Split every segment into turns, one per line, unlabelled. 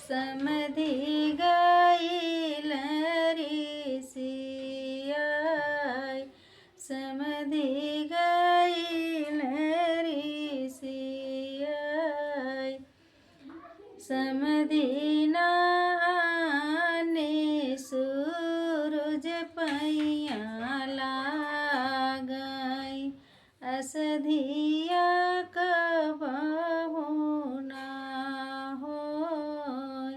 समधि गाइल ऋषियाय समधि गाइल ऋषियाय समधि नहाने सूरज पैया लागै असधिया कबहु ना होय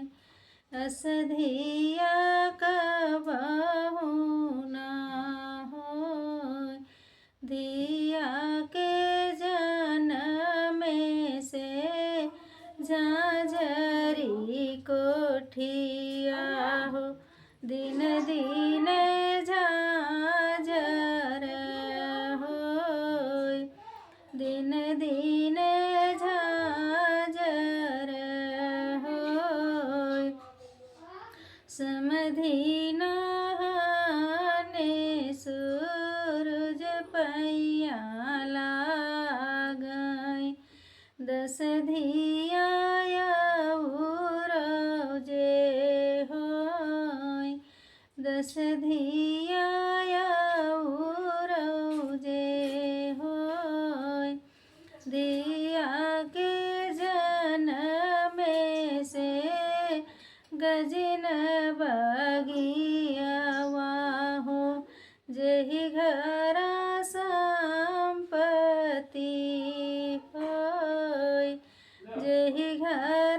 असधिया कबहु ना होय धिया के जनमे से झांझरी कोठिया हो दिन दिन झांझर होय दिन दिन झांझर होय समधि नहाने सूरज पैया लागै दस धिया जे होय दस धिया जे होय धिया के जनमे से गजिन बगियावा हो जेहि घरा संपत्ति होय जेहि घर